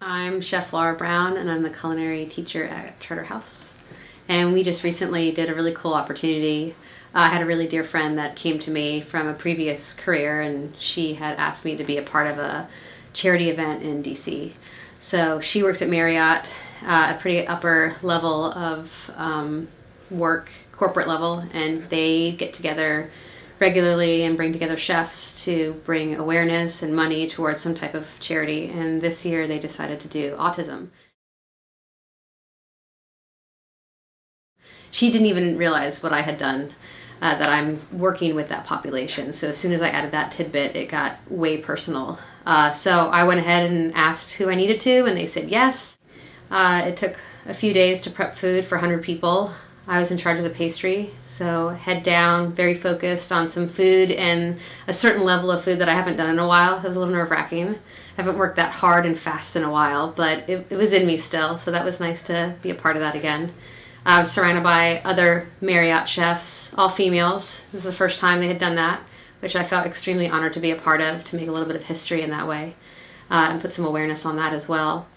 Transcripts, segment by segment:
I'm Chef Lara Brown, and I'm the culinary teacher at Charterhouse. And we just recently did a really cool opportunity. I had a really dear friend that came to me from a previous career, and she had asked me to be a part of a charity event in DC. So she works at Marriott, a pretty upper level of work, corporate level, and they get together regularly and bring together chefs to bring awareness and money towards some type of charity. And this year they decided to do autism. She didn't even realize what I had done, that I'm working with that population. So as soon as I added that tidbit, it got way personal. So I went ahead and asked who I needed to, and they said yes. It took a few days to prep food for 100 people. I was in charge of the pastry, so head down, very focused on some food and a certain level of food that I haven't done in a while. It was a little nerve-wracking. I haven't worked that hard and fast in a while, but it was in me still, so that was nice to be a part of that again. I was surrounded by other Marriott chefs, all females. It was the first time they had done that, which I felt extremely honored to be a part of, to make a little bit of history in that way, and put some awareness on that as well.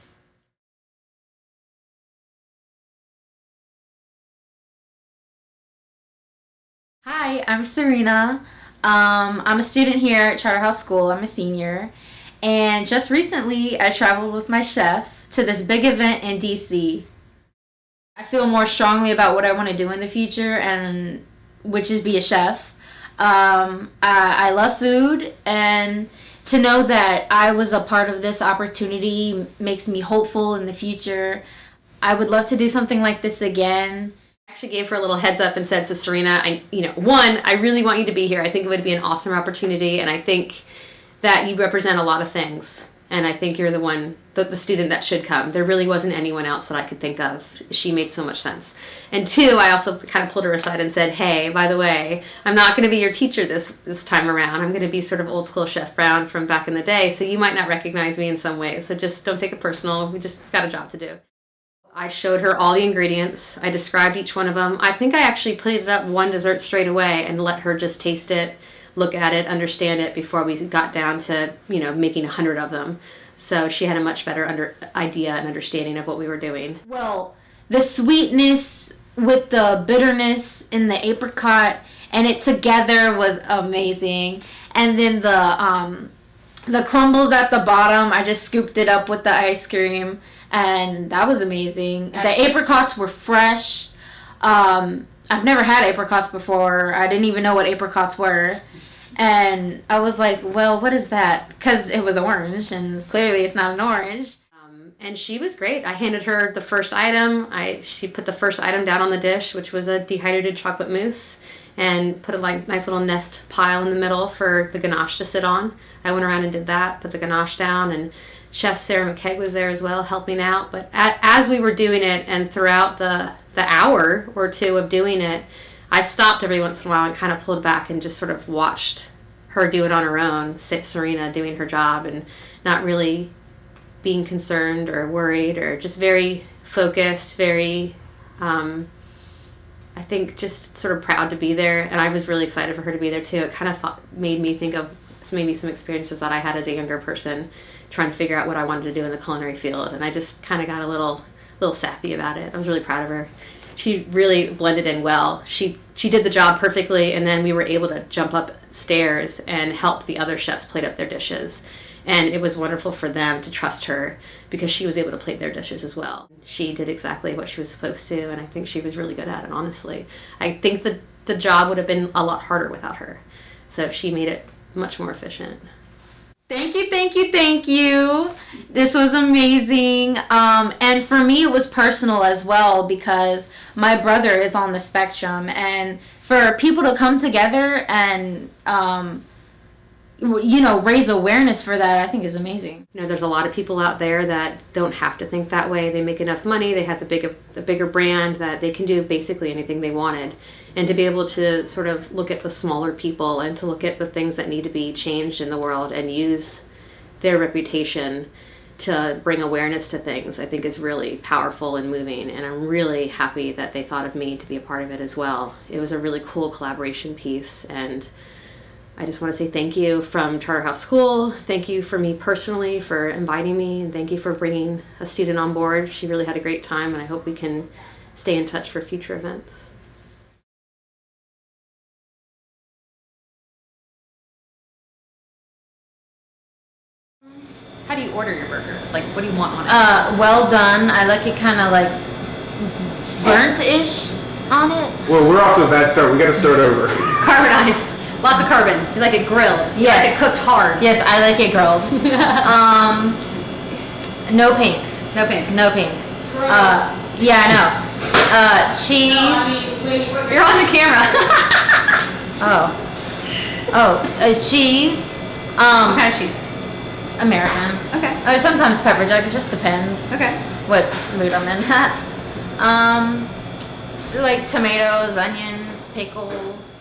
Hi, I'm Sarina. I'm a student here at Charterhouse School. I'm a senior. And just recently, I traveled with my chef to this big event in DC. I feel more strongly about what I want to do in the future, and which is be a chef. I love food, and to know that I was a part of this opportunity makes me hopeful in the future. I would love to do something like this again. Actually gave her a little heads up and said, so Sarina, I really want you to be here. I think it would be an awesome opportunity, and I think that you represent a lot of things, and I think you're the student that should come. There really wasn't anyone else that I could think of. She made so much sense. And two, I also kind of pulled her aside and said, hey, by the way, I'm not going to be your teacher this time around. I'm going to be sort of old school Chef Brown from back in the day, so you might not recognize me in some ways, so just don't take it personal. We just got a job to do. I showed her all the ingredients. I described each one of them. I think I actually plated up one dessert straight away and let her just taste it, look at it, understand it before we got down to, making 100 of them. So she had a much better idea and understanding of what we were doing. Well, the sweetness with the bitterness in the apricot and it together was amazing. And then the crumbles at the bottom, I just scooped it up with the ice cream. And that was amazing. The apricots were fresh. I've never had apricots before. I didn't even know what apricots were. And I was like, well, what is that? Because it was orange, and clearly it's not an orange. And she was great. I handed her the first item. She put the first item down on the dish, which was a dehydrated chocolate mousse, and put a nice little nest pile in the middle for the ganache to sit on. I went around and did that, put the ganache down, and Chef MCCAIG was there as well, helping out. But as we were doing it, and throughout the hour or two of doing it, I stopped every once in a while and kind of pulled back and just sort of watched her do it on her own, Sarina doing her job, and not really being concerned or worried, or just very focused, very, I think, just sort of proud to be there. And I was really excited for her to be there too. It kind of made me think of maybe some experiences that I had as a younger person, trying to figure out what I wanted to do in the culinary field, and I just kind of got a little sappy about it. I was really proud of her. She really blended in well. She did the job perfectly, and then we were able to jump upstairs and help the other chefs plate up their dishes. And it was wonderful for them to trust her because she was able to plate their dishes as well. She did exactly what she was supposed to, and I think she was really good at it, honestly. I think that the job would have been a lot harder without her. So she made it much more efficient. Thank you, thank you, thank you. This was amazing. And for me, it was personal as well because my brother is on the spectrum. And for people to come together and, raise awareness for that, I think is amazing. There's a lot of people out there that don't have to think that way. They make enough money, they have the bigger brand that they can do basically anything they wanted. And to be able to sort of look at the smaller people and to look at the things that need to be changed in the world and use their reputation to bring awareness to things, I think is really powerful and moving. And I'm really happy that they thought of me to be a part of it as well. It was a really cool collaboration piece, and I just want to say thank you from Charterhouse School. Thank you for me personally for inviting me, and thank you for bringing a student on board. She really had a great time, and I hope we can stay in touch for future events. How do you order your burger? Like, what do you want on it? Well done. I like it kind of like burnt-ish on it. Well, we're off to a bad start. We got to start over. Carbonized. Lots of carbon. You like it grilled. You Yes. like it cooked hard. Yes, I like it grilled. No pink. No pink. No pink. Yeah, I know. Cheese. You're on the camera. Cheese. What kind of cheese? American. Okay. Sometimes pepper jack. It just depends Okay. what mood I'm in. Like tomatoes, onions, pickles.